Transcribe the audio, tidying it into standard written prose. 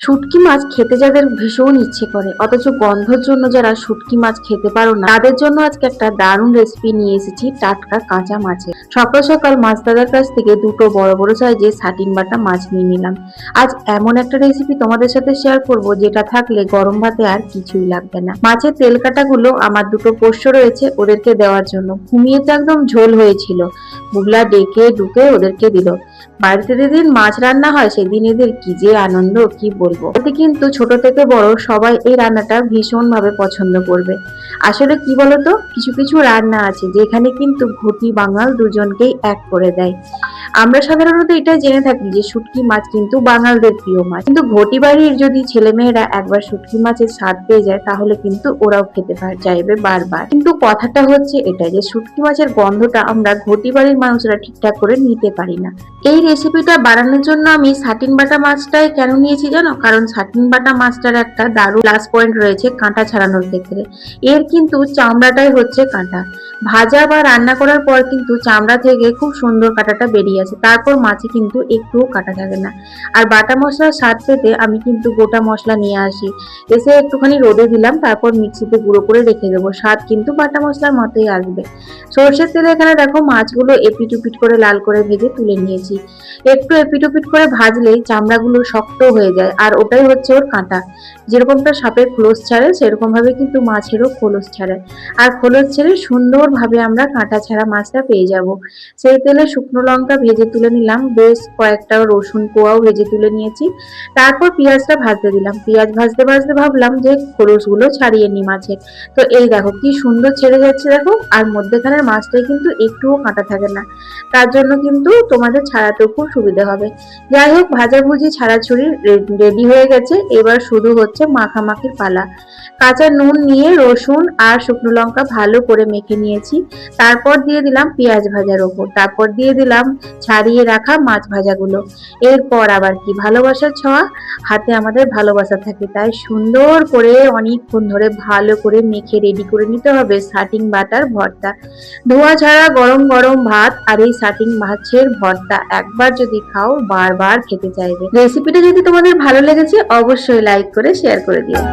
শুটকি মাছ খেতে যাদের ভীষণ ইচ্ছে করে অথচ গন্ধের জন্য যারা শুটকি মাছ খেতে পারো না তাদের জন্য আজকে একটা দারুণ রেসিপি নিয়ে এসেছি টাটকা কাঁচা মাছের। সকাল সকাল মাছ দাদার কাছ থেকে দুটো বড় বড় সাইজের সাটিন বাটা মাছ নিয়ে নিলাম। আজ এমন একটা রেসিপি তোমাদের সাথে শেয়ার করব যেটা থাকলে গরম ভাতে আর কিছুই লাগবে না। মাছের তেল কাটাগুলো আমার দুটো পোষ্য রয়েছে ওদেরকে দেওয়ার জন্য, ঘুমিয়ে তো একদম ঝোল হয়েছিল। বুগলা ডেকে ডুকে ওদেরকে দিল। বাড়িতে যেদিন মাছ রান্না হয় সেদিন এদের কি যে আনন্দ কি বলবো। এতে কিন্তু ছোট থেকে বড় সবাই এই রান্নাটা ভীষণ ভাবে পছন্দ করবে। আসলে কি বলতো, কিছু কিছু রান্না আছে যেখানে কিন্তু ঘটি বাঙাল দুজনকেই এক করে দেয়। আমরা সাধারণত এটা জেনে থাকি যে শুটকি মাছ কিন্তু বাঙালদের প্রিয় মাছ, কিন্তু ঘটি বাড়ির যদি ছেলেমেয়েরা একবার শুটকি মাছের স্বাদ পেয়ে যায় তাহলে কিন্তু ওরাও খেতে চাইবে বারবার। কিন্তু কথাটা হচ্ছে এটা যে শুটকি মাছের গন্ধটা আমরা ঘটি বাড়ির মানুষরা ঠিকঠাক করে নিতে পারি না। এই রেসিপিটা বানানোর জন্য আমি সাটিন বাটা মাছটাই কেন নিয়েছি জানো? কারণ সাটিন বাটা মাছটার একটা দারুণ প্লাস পয়েন্ট রয়েছে কাঁটা ছাড়ানোর ক্ষেত্রে। এর কিন্তু চামড়াটাই হচ্ছে কাঁটা। ভাজা বা রান্না করার পর কিন্তু চামড়া থেকে খুব সুন্দর কাঁটাটা বেরিয়ে আসে, তারপর মাছে কিন্তু একটুও কাটা থাকে না। আর বাটা মশলার স্বাদ পেতে আমি কিন্তু গোটা মশলা নিয়ে আসি, এসে একটুখানি রোদে দিলাম, তারপর মিক্সিতে গুঁড়ো করে রেখে দেবো। স্বাদ কিন্তু বাটা মশলার মতোই আসবে। সর্ষের তেলে এখানে দেখো মাছগুলো এপিট উপিট করে লাল করে ভেজে তুলে নিয়েছি। একটু এপিট ওপিট করে ভাজলেই চামড়াগুলো শক্ত হয়ে যায়, আর ওটাই হচ্ছে ওর কাঁটা। যেরকমটা সাপের খোলস ছাড়ে সেরকম ভাবে কিন্তু মাছেরও খোলস ছাড়ে, আর খোলস ছেড়ে সুন্দরভাবে আমরা কাঁটা ছাড়া মাছটা পেয়ে যাব। সেই তেলে শুকনো লঙ্কা ভেজে তুলে নিলাম, বেশ কয়েকটা রসুন কোয়াও ভেজে তুলে নিয়েছি। তারপর পেঁয়াজটা ভাজতে দিলাম। পেঁয়াজ ভাজতে ভাজতে ভাবলাম যে খোলসগুলো ছাড়িয়ে নি মাছের। তো এই দেখো কি সুন্দর ছেড়ে যাচ্ছে, দেখো। আর মধ্যেখানের মাছটাই কিন্তু একটুও কাঁটা থাকে না, তার জন্য কিন্তু তোমাদের ছাড়াতেও খুব সুবিধা হবে। যাই হোক, ভাজাভুজি ছাড়াছুড়ি রেডি হয়ে গেছে। এবার শুধু হচ্ছে মাখামাখির পালা। কাঁচা নুন নিয়ে রসুন আর শুকনো লঙ্কা ভালো করে মেখে নিয়েছি। তারপর দিয়ে দিলাম পেঁয়াজ ভাজার ওপর, তারপর দিয়ে দিলাম ছাড়িয়ে রাখা মাছ ভাজাগুলো। এরপর আবার কি ভালোবাসার ছোঁয়া, হাতে আমাদের ভালোবাসা থাকে, তাই সুন্দর করে অনেকক্ষণ ধরে ভালো করে মেখে রেডি করে নিতে হবে সাটিন বাটার ভর্তা। ধোয়া ছাড়া গরম গরম ভাত আর এই সাটিন মাছের ভর্তা একবার যদি খাও বারবার খেতে চাইবে। রেসিপিটা যদি তোমাদের ভালো লেগেছে অবশ্যই লাইক করে শেয়ার করে দিও।